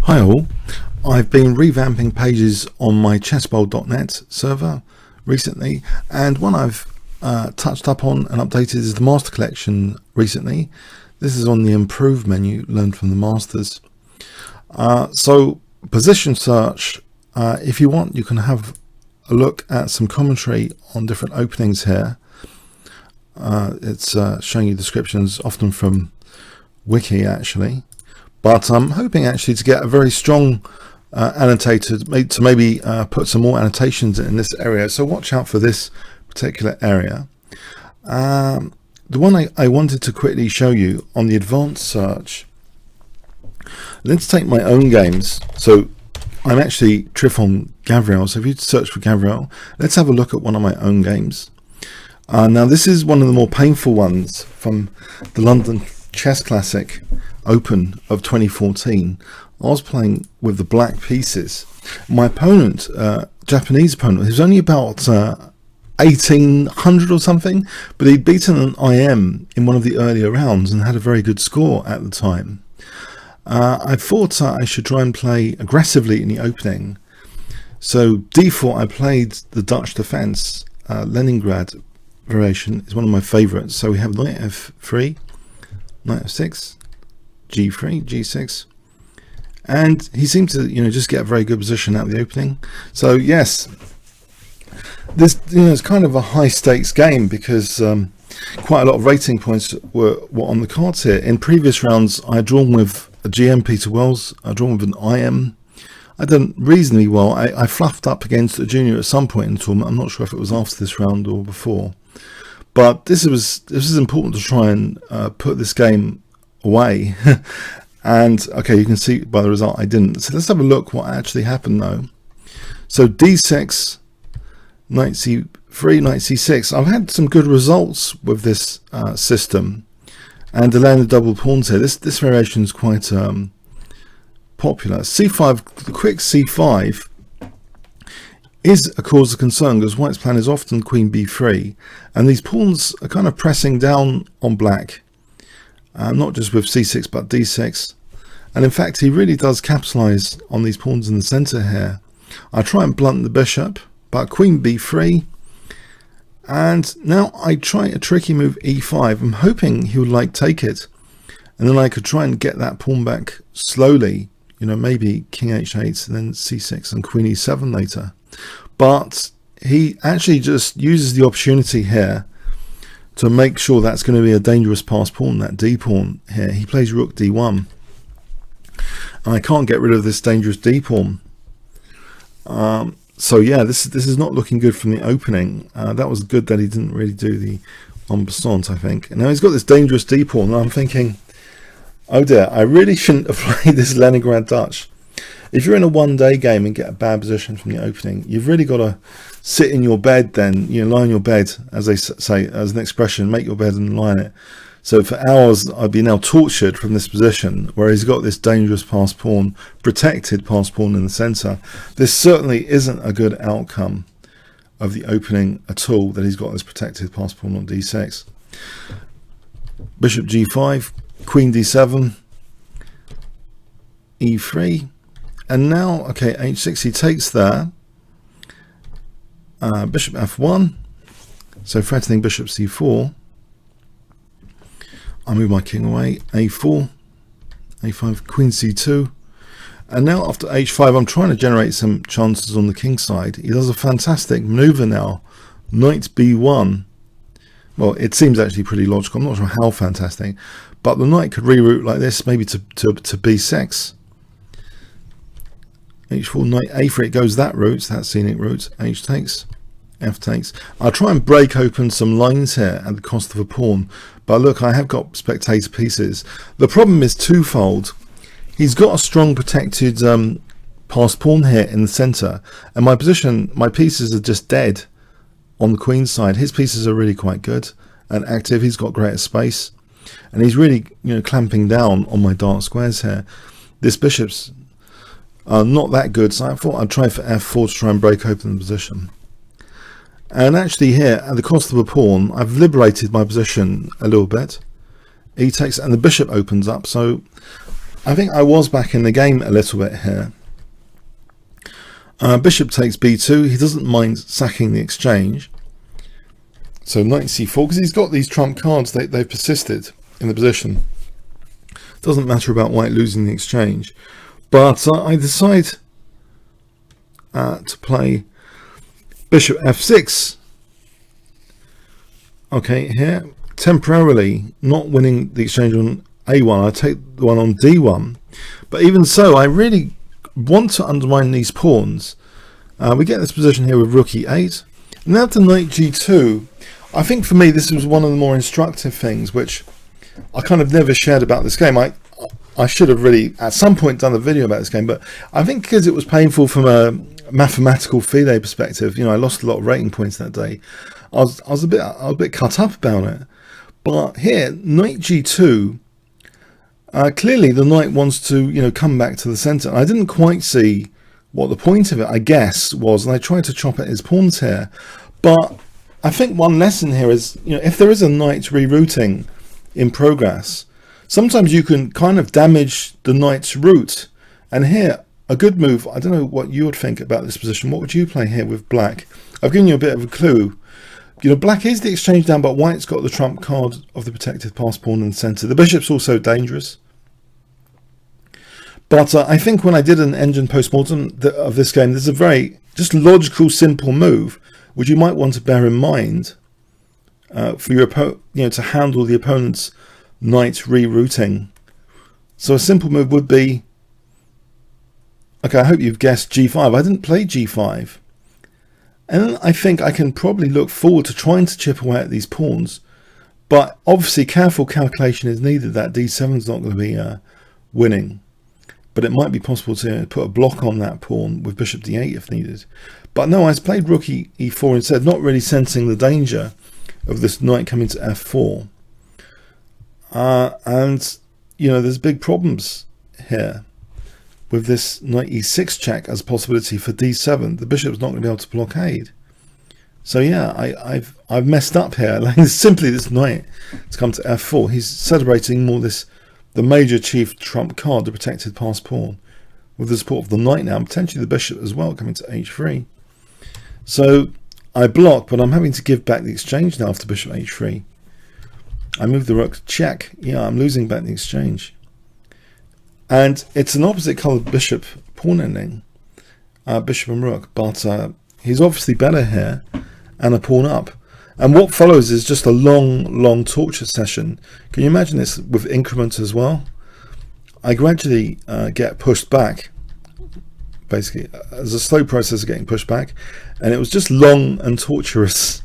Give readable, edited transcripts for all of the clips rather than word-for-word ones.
Hi all, I've been revamping pages on my chessbowl.net server recently, and one I've touched up on and updated is the master collection recently. This is on the improved menu, learned from the masters. So position search, if you want you can have a look at some commentary on different openings here. It's showing you descriptions often from wiki actually. But I'm hoping actually to get a very strong annotator to maybe put some more annotations in this area. So watch out for this particular area. The one I wanted to quickly show you on the advanced search. Let's take my own games. So I'm actually Trifon Gavriel. So if you search for Gavriel, let's have a look at one of my own games. Now this is one of the more painful ones from the London Chess Classic Open of 2014. I was playing with the black pieces. My opponent, Japanese opponent, he was only about 1800 or something, but he'd beaten an IM in one of the earlier rounds and had a very good score at the time. I thought I should try and play aggressively in the opening. So d4, I played the Dutch defense. Leningrad variation is one of my favorites. So we have knight f3, knight f6, g3, g6, and he seemed to just get a very good position at the opening. So yes, this is kind of a high stakes game because quite a lot of rating points were on the cards here. In previous rounds I had drawn with a GM Peter Wells, I drawn with an IM. I done reasonably well. I fluffed up against a junior at some point in the tournament. I'm not sure if it was after this round or before, but this is important to try and put this game away. And okay, you can see by the result I didn't. So let's have a look what actually happened though. So d6, knight c3, knight c6. I've had some good results with this system, and the land of double pawns here. This variation is quite popular. c5, the quick c5 is a cause of concern because white's plan is often queen b3, and these pawns are kind of pressing down on black. Not just with c6 but d6, and in fact he really does capitalize on these pawns in the center here. I try and blunt the bishop, but queen b3, and now I try a tricky move e5. I'm hoping he would take it, and then I could try and get that pawn back slowly, maybe king h8 and then c6 and queen e7 later. But he actually just uses the opportunity here to make sure that's going to be a dangerous pass pawn, that d pawn here. He plays rook d1, and I can't get rid of this dangerous d pawn. So yeah, this is not looking good from the opening. That was good that he didn't really do the en passant, I think. And now he's got this dangerous d pawn, and I'm thinking, oh dear, I really shouldn't have played this Leningrad Dutch. If you're in a one-day game and get a bad position from the opening, you've really got to sit in your bed then, lie in your bed, as they say, as an expression, make your bed and lie in it. So for hours I'd be now tortured from this position where he's got this dangerous pass pawn, protected pass pawn in the center. This certainly isn't a good outcome of the opening at all, that he's got this protected pass pawn on d6. Bishop g5, queen d7, e3, and now okay, h6, he takes there. Bishop f1, so threatening bishop c4. I move my king away, a4, a5, queen c2, and now after h5 I'm trying to generate some chances on the king side. He does a fantastic maneuver now, knight b1. Well, it seems actually pretty logical. I'm not sure how fantastic, but the knight could reroute like this, maybe to b6. h4, knight a3, it goes that route, that scenic route. H takes, f takes. I'll try and break open some lines here at the cost of a pawn, but look, I have got spectator pieces. The problem is twofold. He's got a strong protected pass pawn here in the center, and my pieces are just dead on the queen side. His pieces are really quite good and active. He's got greater space, and he's really clamping down on my dark squares here. This bishop's not that good, so I thought I'd try for f4 to try and break open the position. And actually here, at the cost of a pawn, I've liberated my position a little bit. E takes, and the bishop opens up, so I think I was back in the game a little bit here. Bishop takes b2. He doesn't mind sacking the exchange. So knight c4, because he's got these trump cards. They've persisted in the position. Doesn't matter about white losing the exchange. But I decide to play bishop f6. Okay, here, temporarily not winning the exchange on a1. I take the one on d1. But even so, I really want to undermine these pawns. We get this position here with rook e8. Now to knight g2. I think for me this was one of the more instructive things, which I kind of never shared about this game. I should have really at some point done a video about this game, but I think because it was painful from a mathematical FIDE perspective, you know, I lost a lot of rating points that day. I was a bit cut up about it. But here, knight g2, clearly the knight wants to, you know, come back to the center. I didn't quite see what the point of it, I guess, was, and I tried to chop at his pawns here. But I think one lesson here is, you know, if there is a knight rerouting in progress, sometimes you can kind of damage the knight's route. And here, a good move, I don't know what you would think about this position. What would you play here with black? I've given you a bit of a clue. You know, black is the exchange down, but white's got the trump card of the protected pass pawn in the center. The bishop's also dangerous. But I think when I did an engine postmortem of this game, there's a very just logical, simple move, which you might want to bear in mind for your to handle the opponent's knight rerouting. So a simple move would be, okay, I hope you've guessed g5. I didn't play g5. And I think I can probably look forward to trying to chip away at these pawns. But obviously careful calculation is needed that d7 is not going to be winning. But it might be possible to put a block on that pawn with bishop d8 if needed. But no, I played rook e4 instead, not really sensing the danger of this knight coming to f4. And, you know, there's big problems here with this knight e6 check as a possibility for d7. The bishop's not going to be able to blockade. So yeah, I've messed up here. Like simply this knight to come to f4. He's celebrating more the major chief trump card, the protected pass pawn, with the support of the knight now, and potentially the bishop as well coming to h3. So I block, but I'm having to give back the exchange now after bishop h3. I move the rook, check. Yeah, I'm losing back the exchange. And it's an opposite coloured bishop pawn ending, bishop and rook, but he's obviously better here, and a pawn up. And what follows is just a long torture session. Can you imagine this with increments as well? I gradually get pushed back, basically, as a slow process of getting pushed back, and it was just long and torturous.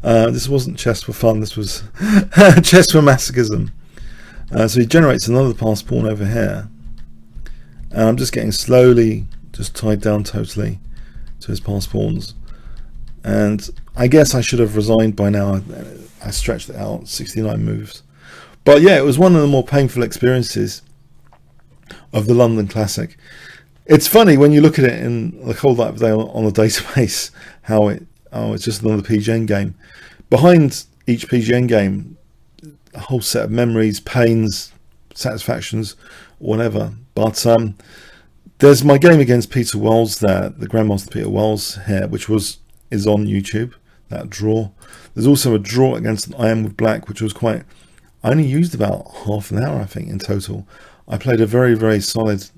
This wasn't chess for fun, this was chess for masochism. So he generates another pass pawn over here, and I'm just getting slowly just tied down totally to his pass pawns. And I guess I should have resigned by now. I stretched it out 69 moves. But yeah, it was one of the more painful experiences of the London Classic. It's funny when you look at it in the cold light of day on the database, how it's just another PGN game. Behind each PGN game, a whole set of memories, pains, satisfactions, whatever. But there's my game against Peter Wells there, the Grandmaster Peter Wells here, which is on YouTube, that draw. There's also a draw against an IM with black, which was I only used about half an hour, I think, in total. I played a very solid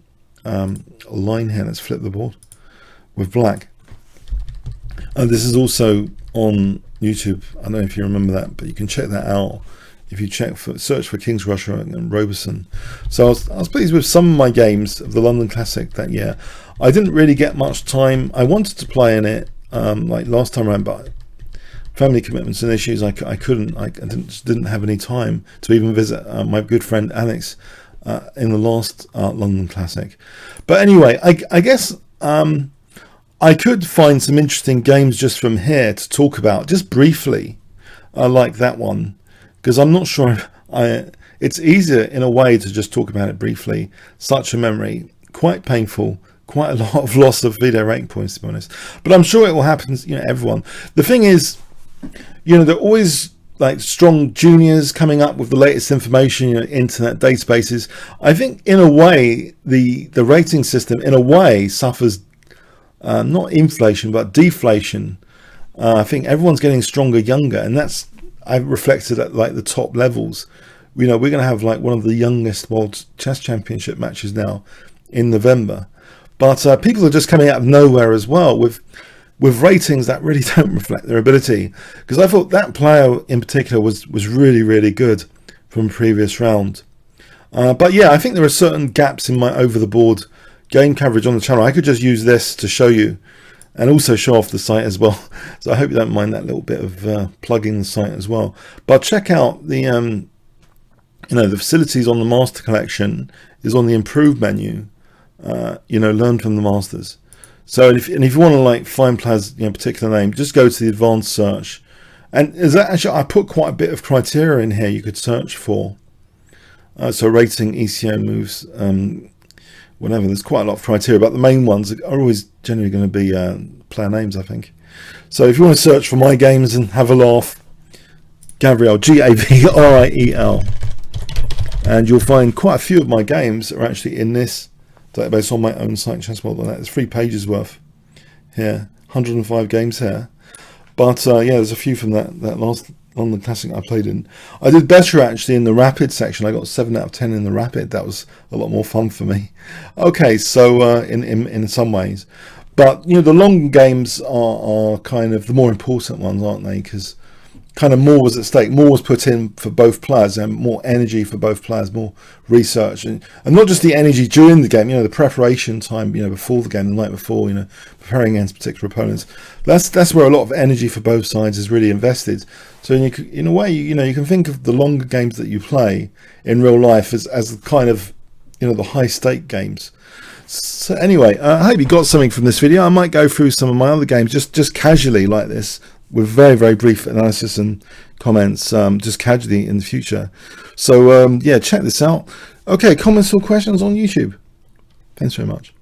line here. Let's flip the board with black. And this is also on YouTube. I don't know if you remember that, but you can check that out if you search for Kingscrusher and Roberson. So I was pleased with some of my games of the London Classic that year. I didn't really get much time. I wanted to play in it like last time around, but family commitments and issues, I couldn't. I didn't have any time to even visit my good friend Alex in the last London Classic. But anyway, I guess I could find some interesting games just from here to talk about, just briefly, like that one, because I'm not sure it's easier in a way to just talk about it briefly. Such a memory, quite painful, quite a lot of loss of video rating points, to be honest. But I'm sure it will happen, you know, everyone. The thing is, you know, there are always like strong juniors coming up with the latest information, you know, internet databases. I think in a way the rating system in a way suffers not inflation but deflation. I think everyone's getting stronger younger, and that's, I've reflected at like the top levels. You know, we're going to have like one of the youngest World Chess Championship matches now in November, but people are just coming out of nowhere as well with ratings that really don't reflect their ability. Because I thought that player in particular was really, really good from previous round. But yeah, I think there are certain gaps in my over the board game coverage on the channel. I could just use this to show you and also show off the site as well. So I hope you don't mind that little bit of plugging the site as well. But check out the you know, the facilities on the master collection is on the improve menu. You know, learn from the masters. So if you want to like find players, you know, particular name, just go to the advanced search, and is that actually, I put quite a bit of criteria in here you could search for. So rating, ECO moves, whatever. There's quite a lot of criteria, but the main ones are always generally going to be player names, I think. So if you want to search for my games and have a laugh, Gavriel, Gavriel, and you'll find quite a few of my games are actually in this database on my own site, chessworld.net. There's 3 pages worth here, 105 games here. But yeah, there's a few from that last London Classic I played in. I did better actually in the rapid section. I got 7 out of 10 in the rapid. That was a lot more fun for me. Okay, so in some ways, but you know, the long games are kind of the more important ones, aren't they? Because kind of more was at stake, more was put in for both players, and more energy for both players, more research, and not just the energy during the game, you know, the preparation time, you know, before the game, the night before, you know, preparing against particular opponents. That's where a lot of energy for both sides is really invested. So in a way, you know, you can think of the longer games that you play in real life as kind of, you know, the high stake games. So anyway, I hope you got something from this video. I might go through some of my other games just casually like this, with very, very brief analysis and comments, just casually in the future. So yeah, check this out. Okay, comments or questions on YouTube. Thanks very much.